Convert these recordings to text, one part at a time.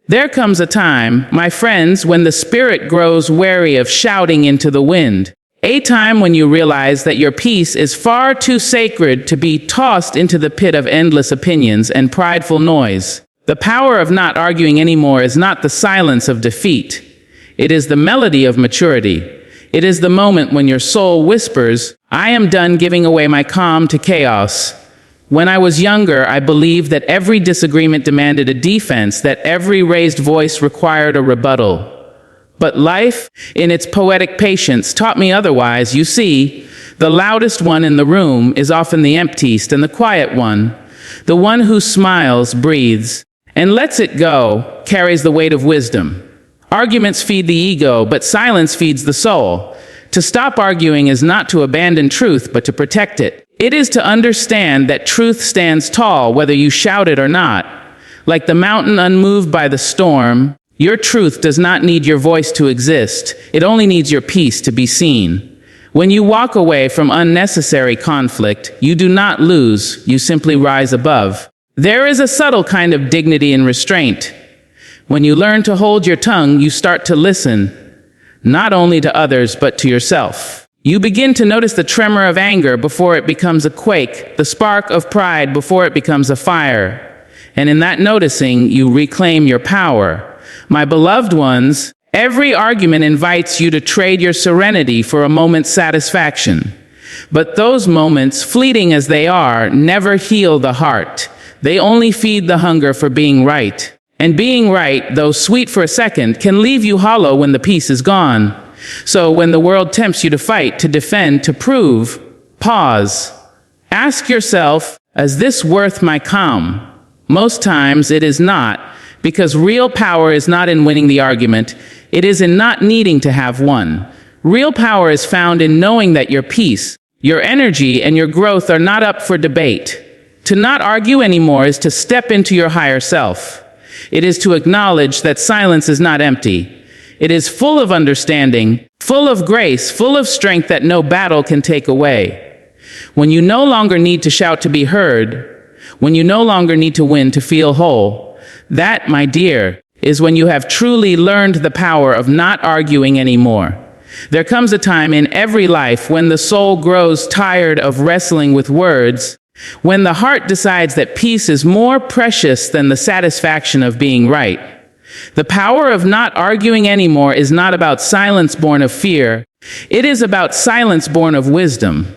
There comes a time, my friends, when the spirit grows wary of shouting into the wind. A time when you realize that your peace is far too sacred to be tossed into the pit of endless opinions and prideful noise. The power of not arguing anymore is not the silence of defeat. It is the melody of maturity. It is the moment when your soul whispers, "I am done giving away my calm to chaos." When I was younger, I believed that every disagreement demanded a defense, that every raised voice required a rebuttal. But life, in its poetic patience, taught me otherwise. You see, the loudest one in the room is often the emptiest and the quiet one. The one who smiles, breathes, and lets it go, carries the weight of wisdom. Arguments feed the ego, but silence feeds the soul. To stop arguing is not to abandon truth, but to protect it. It is to understand that truth stands tall, whether you shout it or not. Like the mountain unmoved by the storm, your truth does not need your voice to exist. It only needs your peace to be seen. When you walk away from unnecessary conflict, you do not lose, you simply rise above. There is a subtle kind of dignity and restraint. When you learn to hold your tongue, you start to listen, not only to others, but to yourself. You begin to notice the tremor of anger before it becomes a quake, the spark of pride before it becomes a fire. And in that noticing, you reclaim your power. My beloved ones, every argument invites you to trade your serenity for a moment's satisfaction. But those moments, fleeting as they are, never heal the heart. They only feed the hunger for being right. And being right, though sweet for a second, can leave you hollow when the peace is gone. So when the world tempts you to fight, to defend, to prove, pause. Ask yourself, is this worth my calm? Most times it is not, because real power is not in winning the argument. It is in not needing to have one. Real power is found in knowing that your peace, your energy, and your growth are not up for debate. To not argue anymore is to step into your higher self. It is to acknowledge that silence is not empty. It is full of understanding, full of grace, full of strength that no battle can take away. When you no longer need to shout to be heard, when you no longer need to win to feel whole, that, my dear, is when you have truly learned the power of not arguing anymore. There comes a time in every life when the soul grows tired of wrestling with words, when the heart decides that peace is more precious than the satisfaction of being right. The power of not arguing anymore is not about silence born of fear. It is about silence born of wisdom.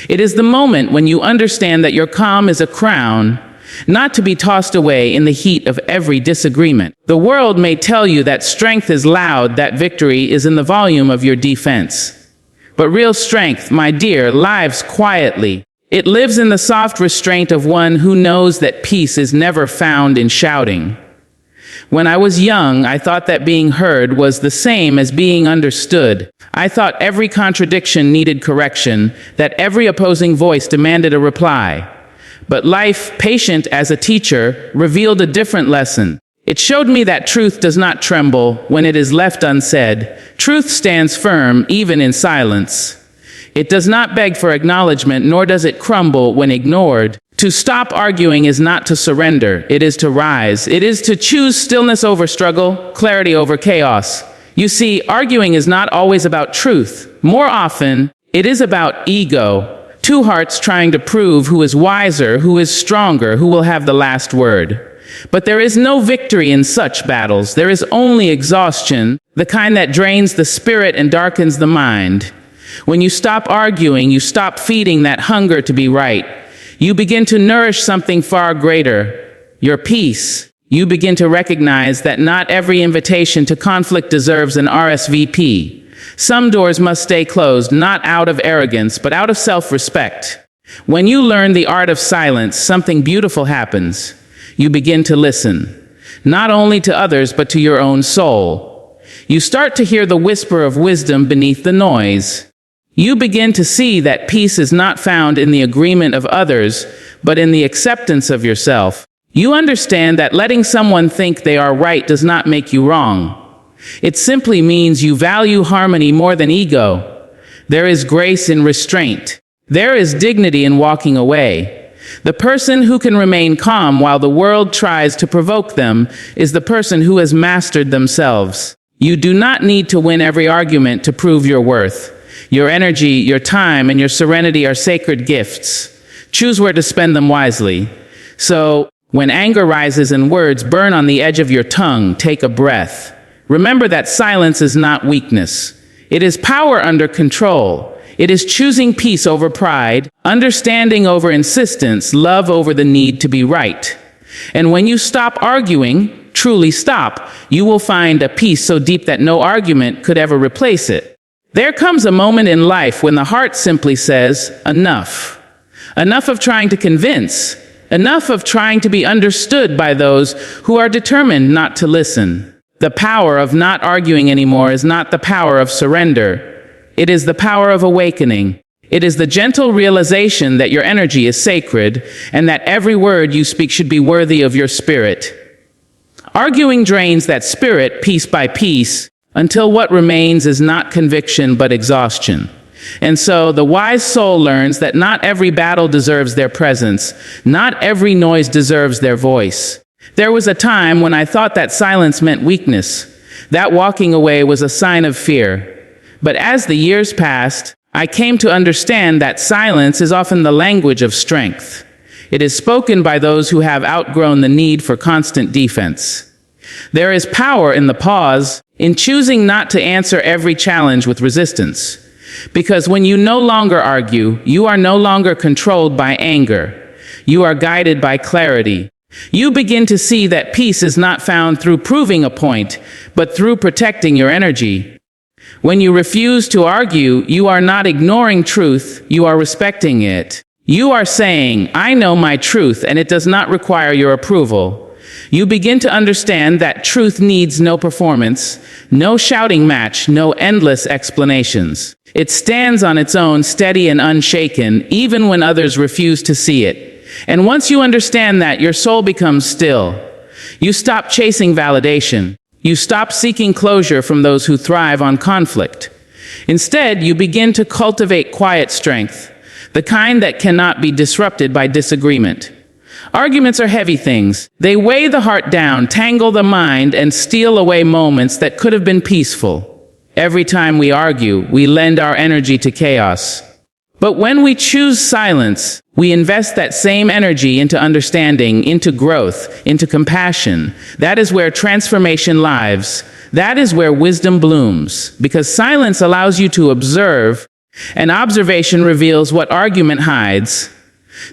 It is the moment when you understand that your calm is a crown, not to be tossed away in the heat of every disagreement. The world may tell you that strength is loud, that victory is in the volume of your defense. But real strength, my dear, lives quietly. It lives in the soft restraint of one who knows that peace is never found in shouting. When I was young, I thought that being heard was the same as being understood. I thought every contradiction needed correction, that every opposing voice demanded a reply. But life, patient as a teacher, revealed a different lesson. It showed me that truth does not tremble when it is left unsaid. Truth stands firm even in silence. It does not beg for acknowledgement, nor does it crumble when ignored. To stop arguing is not to surrender, it is to rise. It is to choose stillness over struggle, clarity over chaos. You see, arguing is not always about truth. More often, it is about ego. Two hearts trying to prove who is wiser, who is stronger, who will have the last word. But there is no victory in such battles. There is only exhaustion, the kind that drains the spirit and darkens the mind. When you stop arguing, you stop feeding that hunger to be right. You begin to nourish something far greater, your peace. You begin to recognize that not every invitation to conflict deserves an RSVP. Some doors must stay closed, not out of arrogance, but out of self-respect. When you learn the art of silence, something beautiful happens. You begin to listen, not only to others, but to your own soul. You start to hear the whisper of wisdom beneath the noise. You begin to see that peace is not found in the agreement of others, but in the acceptance of yourself. You understand that letting someone think they are right does not make you wrong. It simply means you value harmony more than ego. There is grace in restraint. There is dignity in walking away. The person who can remain calm while the world tries to provoke them is the person who has mastered themselves. You do not need to win every argument to prove your worth. Your energy, your time, and your serenity are sacred gifts. Choose where to spend them wisely. So, when anger rises and words burn on the edge of your tongue, take a breath. Remember that silence is not weakness. It is power under control. It is choosing peace over pride, understanding over insistence, love over the need to be right. And when you stop arguing, truly stop, you will find a peace so deep that no argument could ever replace it. There comes a moment in life when the heart simply says, enough. Enough of trying to convince. Enough of trying to be understood by those who are determined not to listen. The power of not arguing anymore is not the power of surrender. It is the power of awakening. It is the gentle realization that your energy is sacred and that every word you speak should be worthy of your spirit. Arguing drains that spirit piece by piece until what remains is not conviction but exhaustion. And so the wise soul learns that not every battle deserves their presence. Not every noise deserves their voice. There was a time when I thought that silence meant weakness, that walking away was a sign of fear. But as the years passed, I came to understand that silence is often the language of strength. It is spoken by those who have outgrown the need for constant defense. There is power in the pause, in choosing not to answer every challenge with resistance. Because when you no longer argue, you are no longer controlled by anger. You are guided by clarity. You begin to see that peace is not found through proving a point, but through protecting your energy. When you refuse to argue, you are not ignoring truth, you are respecting it. You are saying, I know my truth and it does not require your approval. You begin to understand that truth needs no performance, no shouting match, no endless explanations. It stands on its own, steady and unshaken, even when others refuse to see it. And once you understand that, your soul becomes still. You stop chasing validation. You stop seeking closure from those who thrive on conflict. Instead, you begin to cultivate quiet strength, the kind that cannot be disrupted by disagreement. Arguments are heavy things. They weigh the heart down, tangle the mind, and steal away moments that could have been peaceful. Every time we argue, we lend our energy to chaos. But when we choose silence, we invest that same energy into understanding, into growth, into compassion. That is where transformation lives. That is where wisdom blooms. Because silence allows you to observe, and observation reveals what argument hides,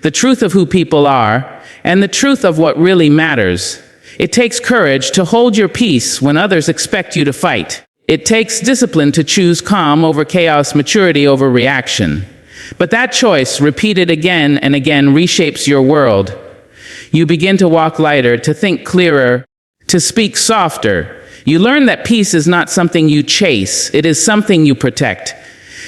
the truth of who people are, and the truth of what really matters. It takes courage to hold your peace when others expect you to fight. It takes discipline to choose calm over chaos, maturity over reaction. But that choice, repeated again and again, reshapes your world. You begin to walk lighter, to think clearer, to speak softer. You learn that peace is not something you chase, it is something you protect.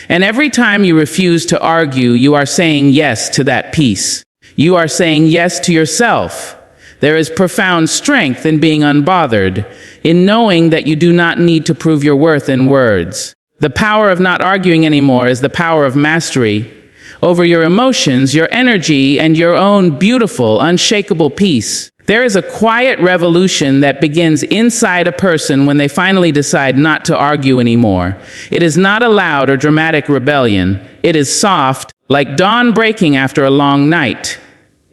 And every time you refuse to argue, you are saying yes to that peace. You are saying yes to yourself. There is profound strength in being unbothered, in knowing that you do not need to prove your worth in words. The power of not arguing anymore is the power of mastery over your emotions, your energy, and your own beautiful, unshakable peace. There is a quiet revolution that begins inside a person when they finally decide not to argue anymore. It is not a loud or dramatic rebellion. It is soft, like dawn breaking after a long night.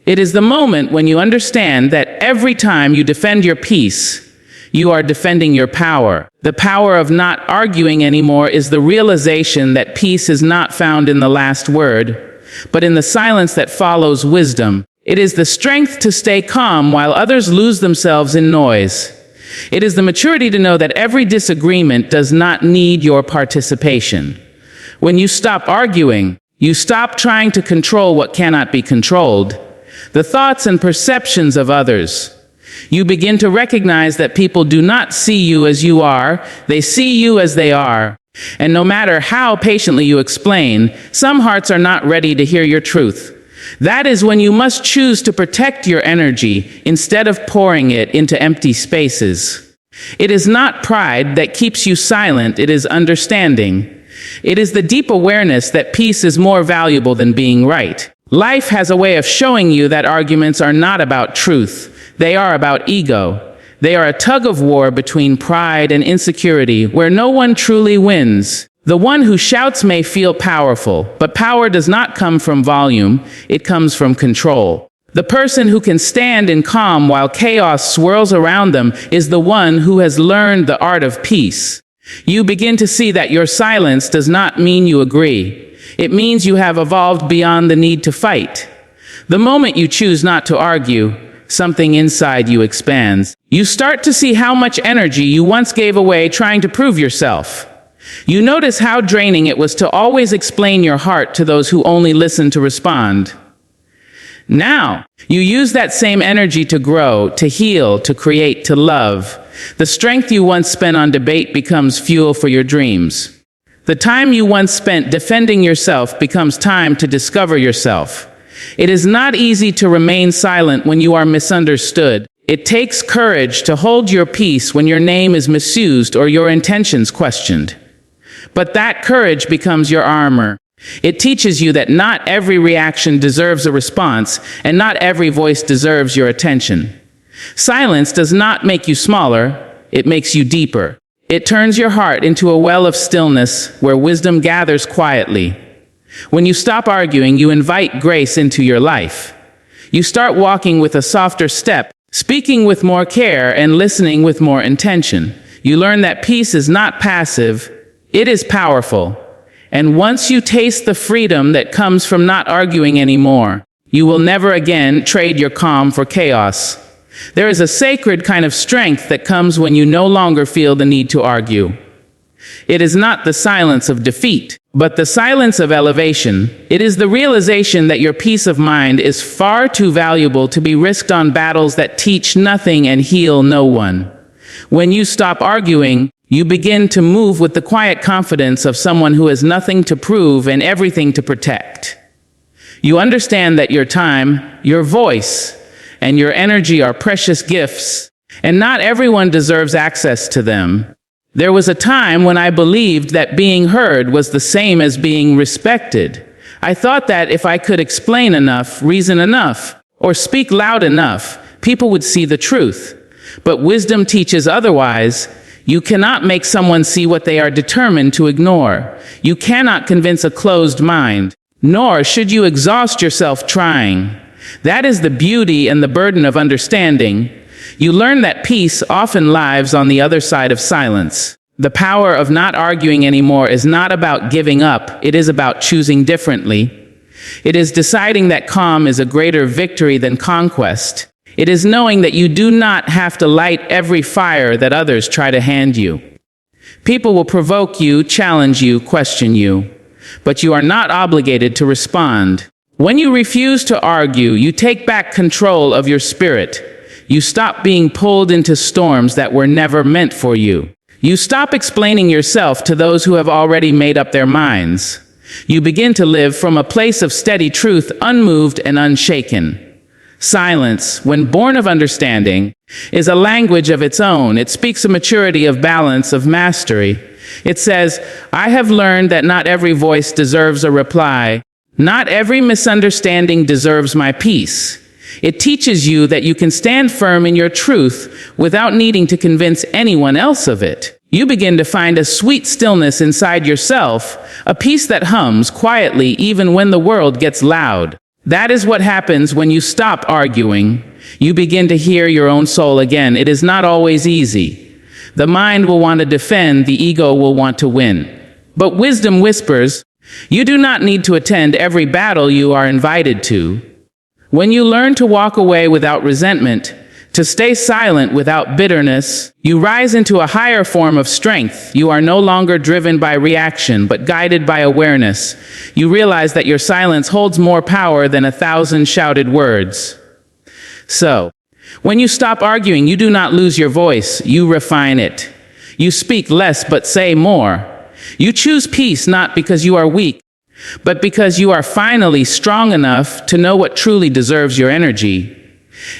It is the moment when you understand that every time you defend your peace, you are defending your power. The power of not arguing anymore is the realization that peace is not found in the last word, but in the silence that follows wisdom. It is the strength to stay calm while others lose themselves in noise. It is the maturity to know that every disagreement does not need your participation. When you stop arguing, you stop trying to control what cannot be controlled, the thoughts and perceptions of others. You begin to recognize that people do not see you as you are, they see you as they are. And no matter how patiently you explain, some hearts are not ready to hear your truth. That is when you must choose to protect your energy instead of pouring it into empty spaces. It is not pride that keeps you silent, it is understanding. It is the deep awareness that peace is more valuable than being right. Life has a way of showing you that arguments are not about truth. They are about ego. They are a tug of war between pride and insecurity, where no one truly wins. The one who shouts may feel powerful, but power does not come from volume, it comes from control. The person who can stand in calm while chaos swirls around them is the one who has learned the art of peace. You begin to see that your silence does not mean you agree. It means you have evolved beyond the need to fight. The moment you choose not to argue, something inside you expands. You start to see how much energy you once gave away trying to prove yourself. You notice how draining it was to always explain your heart to those who only listen to respond. Now, you use that same energy to grow, to heal, to create, to love. The strength you once spent on debate becomes fuel for your dreams. The time you once spent defending yourself becomes time to discover yourself. It is not easy to remain silent when you are misunderstood. It takes courage to hold your peace when your name is misused or your intentions questioned. But that courage becomes your armor. It teaches you that not every reaction deserves a response, and not every voice deserves your attention. Silence does not make you smaller, it makes you deeper. It turns your heart into a well of stillness where wisdom gathers quietly. When you stop arguing, you invite grace into your life. You start walking with a softer step, speaking with more care, and listening with more intention. You learn that peace is not passive, it is powerful. And once you taste the freedom that comes from not arguing anymore, you will never again trade your calm for chaos. There is a sacred kind of strength that comes when you no longer feel the need to argue. It is not the silence of defeat, but the silence of elevation. It is the realization that your peace of mind is far too valuable to be risked on battles that teach nothing and heal no one. When you stop arguing, you begin to move with the quiet confidence of someone who has nothing to prove and everything to protect. You understand that your time, your voice, and your energy are precious gifts, and not everyone deserves access to them. There was a time when I believed that being heard was the same as being respected. I thought that if I could explain enough, reason enough, or speak loud enough, people would see the truth. But wisdom teaches otherwise. You cannot make someone see what they are determined to ignore. You cannot convince a closed mind, nor should you exhaust yourself trying. That is the beauty and the burden of understanding. You learn that peace often lives on the other side of silence. The power of not arguing anymore is not about giving up, it is about choosing differently. It is deciding that calm is a greater victory than conquest. It is knowing that you do not have to light every fire that others try to hand you. People will provoke you, challenge you, question you, but you are not obligated to respond. When you refuse to argue, you take back control of your spirit. You stop being pulled into storms that were never meant for you. You stop explaining yourself to those who have already made up their minds. You begin to live from a place of steady truth, unmoved and unshaken. Silence, when born of understanding, is a language of its own. It speaks a maturity of balance, of mastery. It says, I have learned that not every voice deserves a reply. Not every misunderstanding deserves my peace. It teaches you that you can stand firm in your truth without needing to convince anyone else of it. You begin to find a sweet stillness inside yourself, a peace that hums quietly even when the world gets loud. That is what happens when you stop arguing. You begin to hear your own soul again. It is not always easy. The mind will want to defend, the ego will want to win. But wisdom whispers, you do not need to attend every battle you are invited to. When you learn to walk away without resentment, to stay silent without bitterness, you rise into a higher form of strength. You are no longer driven by reaction, but guided by awareness. You realize that your silence holds more power than 1,000 shouted words. So, when you stop arguing, you do not lose your voice, you refine it. You speak less but say more. You choose peace not because you are weak, but because you are finally strong enough to know what truly deserves your energy.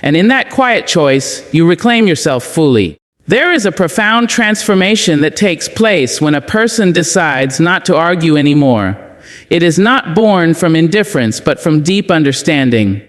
And in that quiet choice, you reclaim yourself fully. There is a profound transformation that takes place when a person decides not to argue anymore. It is not born from indifference, but from deep understanding.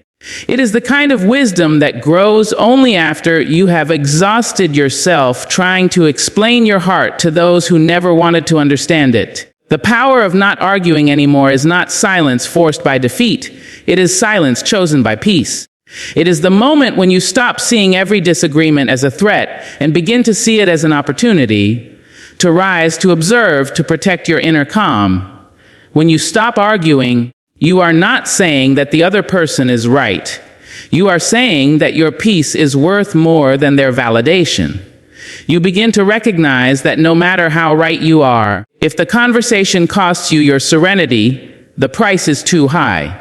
It is the kind of wisdom that grows only after you have exhausted yourself trying to explain your heart to those who never wanted to understand it. The power of not arguing anymore is not silence forced by defeat. It is silence chosen by peace. It is the moment when you stop seeing every disagreement as a threat and begin to see it as an opportunity to rise, to observe, to protect your inner calm. When you stop arguing, you are not saying that the other person is right. You are saying that your peace is worth more than their validation. You begin to recognize that no matter how right you are, if the conversation costs you your serenity, the price is too high.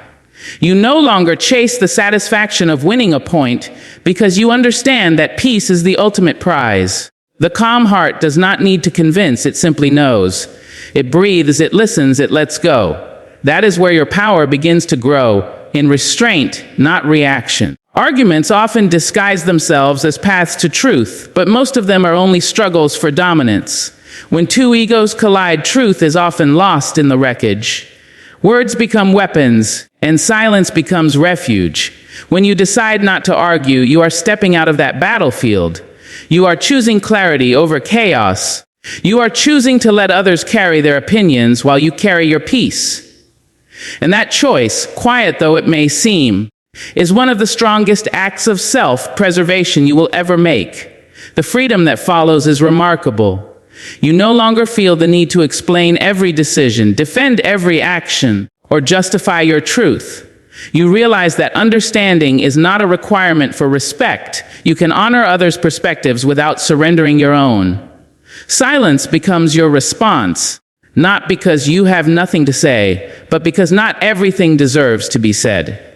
You no longer chase the satisfaction of winning a point because you understand that peace is the ultimate prize. The calm heart does not need to convince, it simply knows. It breathes, it listens, it lets go. That is where your power begins to grow, in restraint, not reaction. Arguments often disguise themselves as paths to truth, but most of them are only struggles for dominance. When two egos collide, truth is often lost in the wreckage. Words become weapons, and silence becomes refuge. When you decide not to argue, you are stepping out of that battlefield. You are choosing clarity over chaos. You are choosing to let others carry their opinions while you carry your peace. And that choice, quiet though it may seem, is one of the strongest acts of self-preservation you will ever make. The freedom that follows is remarkable. You no longer feel the need to explain every decision, defend every action, or justify your truth. You realize that understanding is not a requirement for respect. You can honor others' perspectives without surrendering your own. Silence becomes your response, not because you have nothing to say, but because not everything deserves to be said.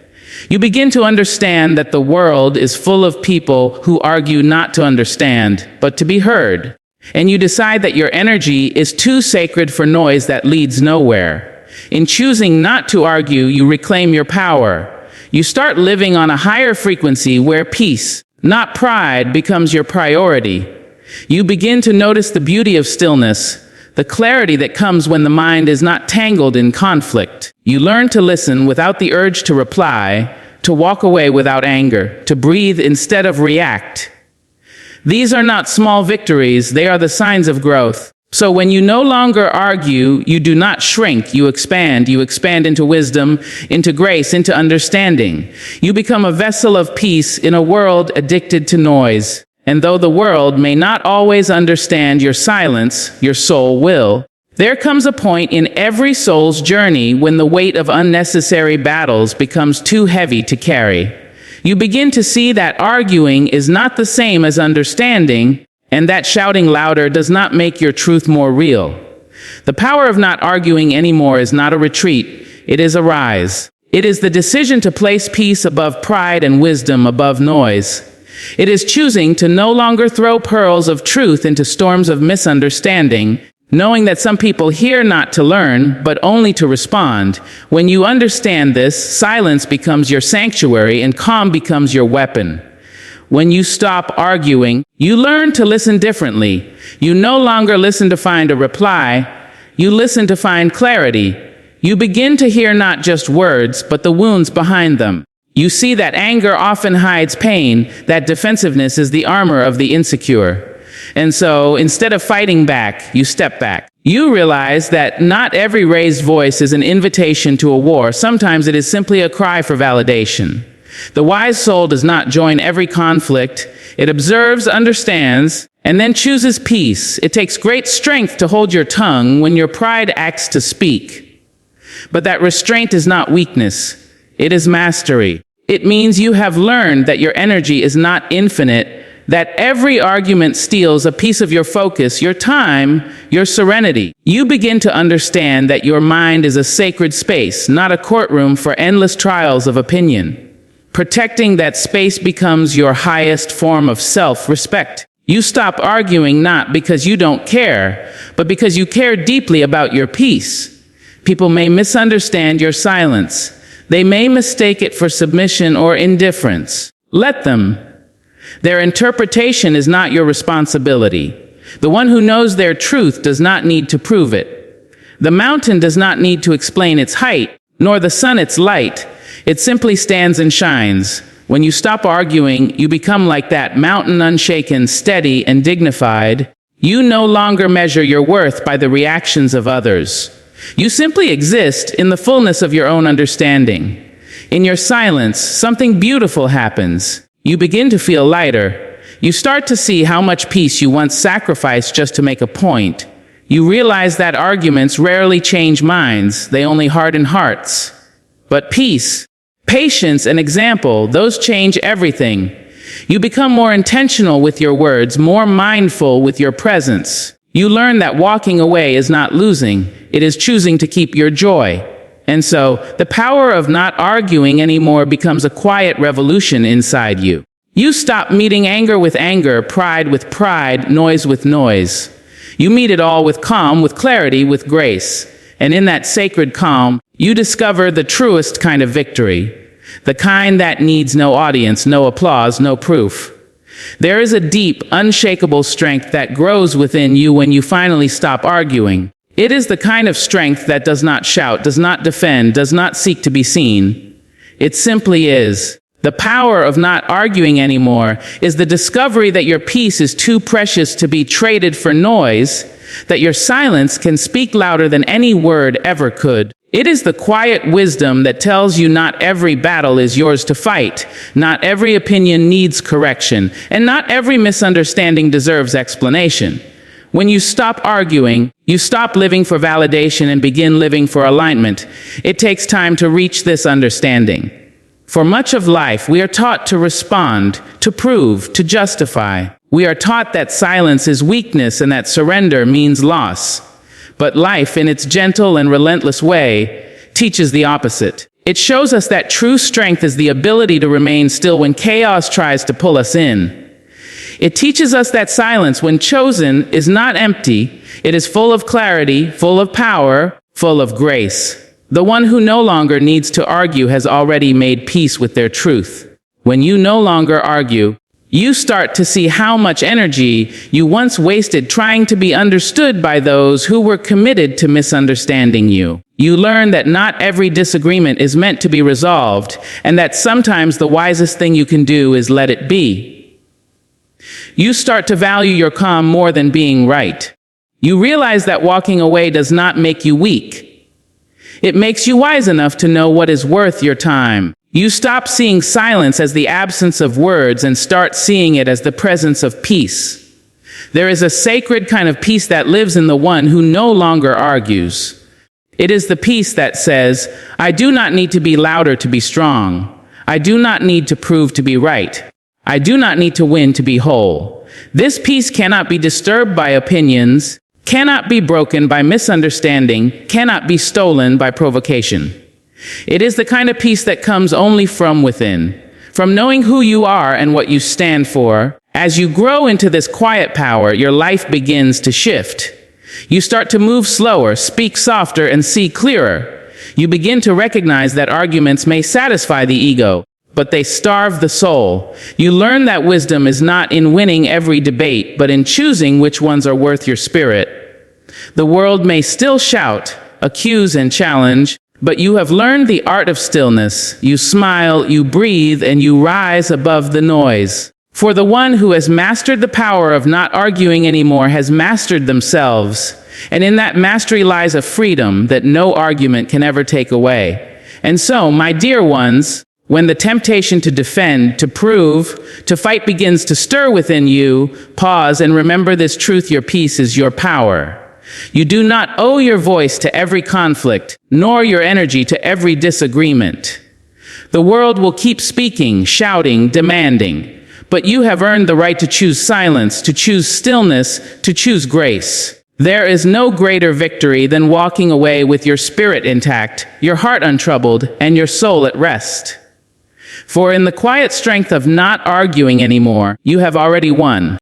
You begin to understand that the world is full of people who argue not to understand, but to be heard. And you decide that your energy is too sacred for noise that leads nowhere. In choosing not to argue, you reclaim your power. You start living on a higher frequency where peace, not pride, becomes your priority. You begin to notice the beauty of stillness, the clarity that comes when the mind is not tangled in conflict. You learn to listen without the urge to reply, to walk away without anger, to breathe instead of react. These are not small victories, they are the signs of growth. So when you no longer argue, you do not shrink, you expand into wisdom, into grace, into understanding. You become a vessel of peace in a world addicted to noise. And though the world may not always understand your silence, your soul will. There comes a point in every soul's journey when the weight of unnecessary battles becomes too heavy to carry. You begin to see that arguing is not the same as understanding, and that shouting louder does not make your truth more real. The power of not arguing anymore is not a retreat, it is a rise. It is the decision to place peace above pride and wisdom above noise. It is choosing to no longer throw pearls of truth into storms of misunderstanding, knowing that some people hear not to learn, but only to respond. When you understand this, silence becomes your sanctuary and calm becomes your weapon. When you stop arguing, you learn to listen differently. You no longer listen to find a reply, you listen to find clarity. You begin to hear not just words, but the wounds behind them. You see that anger often hides pain, that defensiveness is the armor of the insecure. And so, instead of fighting back, you step back. You realize that not every raised voice is an invitation to a war. Sometimes it is simply a cry for validation. The wise soul does not join every conflict. It observes, understands, and then chooses peace. It takes great strength to hold your tongue when your pride acts to speak. But that restraint is not weakness. It is mastery. It means you have learned that your energy is not infinite, that every argument steals a piece of your focus, your time, your serenity. You begin to understand that your mind is a sacred space, not a courtroom for endless trials of opinion. Protecting that space becomes your highest form of self-respect. You stop arguing not because you don't care, but because you care deeply about your peace. People may misunderstand your silence. They may mistake it for submission or indifference. Let them. Their interpretation is not your responsibility. The one who knows their truth does not need to prove it. The mountain does not need to explain its height, nor the sun its light. It simply stands and shines. When you stop arguing, you become like that mountain, unshaken, steady, and dignified. You no longer measure your worth by the reactions of others. You simply exist in the fullness of your own understanding. In your silence, something beautiful happens. You begin to feel lighter. You start to see how much peace you once sacrificed just to make a point. You realize that arguments rarely change minds, they only harden hearts. But peace, patience, and example, those change everything. You become more intentional with your words, more mindful with your presence. You learn that walking away is not losing, it is choosing to keep your joy. And so, the power of not arguing anymore becomes a quiet revolution inside you. You stop meeting anger with anger, pride with pride, noise with noise. You meet it all with calm, with clarity, with grace. And in that sacred calm, you discover the truest kind of victory. The kind that needs no audience, no applause, no proof. There is a deep, unshakable strength that grows within you when you finally stop arguing. It is the kind of strength that does not shout, does not defend, does not seek to be seen. It simply is. The power of not arguing anymore is the discovery that your peace is too precious to be traded for noise, that your silence can speak louder than any word ever could. It is the quiet wisdom that tells you not every battle is yours to fight, not every opinion needs correction, and not every misunderstanding deserves explanation. When you stop arguing, you stop living for validation and begin living for alignment. It takes time to reach this understanding. For much of life, we are taught to respond, to prove, to justify. We are taught that silence is weakness and that surrender means loss. But life, in its gentle and relentless way, teaches the opposite. It shows us that true strength is the ability to remain still when chaos tries to pull us in. It teaches us that silence, when chosen, is not empty. It is full of clarity, full of power, full of grace. The one who no longer needs to argue has already made peace with their truth. When you no longer argue, you start to see how much energy you once wasted trying to be understood by those who were committed to misunderstanding you. You learn that not every disagreement is meant to be resolved, and that sometimes the wisest thing you can do is let it be. You start to value your calm more than being right. You realize that walking away does not make you weak. It makes you wise enough to know what is worth your time. You stop seeing silence as the absence of words and start seeing it as the presence of peace. There is a sacred kind of peace that lives in the one who no longer argues. It is the peace that says, I do not need to be louder to be strong. I do not need to prove to be right. I do not need to win to be whole. This peace cannot be disturbed by opinions, cannot be broken by misunderstanding, cannot be stolen by provocation. It is the kind of peace that comes only from within, from knowing who you are and what you stand for. As you grow into this quiet power, your life begins to shift. You start to move slower, speak softer, and see clearer. You begin to recognize that arguments may satisfy the ego, but they starve the soul. You learn that wisdom is not in winning every debate, but in choosing which ones are worth your spirit. The world may still shout, accuse, and challenge, but you have learned the art of stillness. You smile, you breathe, and you rise above the noise. For the one who has mastered the power of not arguing anymore has mastered themselves. And in that mastery lies a freedom that no argument can ever take away. And so, my dear ones, when the temptation to defend, to prove, to fight begins to stir within you, pause and remember this truth: your peace is your power. You do not owe your voice to every conflict, nor your energy to every disagreement. The world will keep speaking, shouting, demanding, but you have earned the right to choose silence, to choose stillness, to choose grace. There is no greater victory than walking away with your spirit intact, your heart untroubled, and your soul at rest. For in the quiet strength of not arguing anymore, you have already won.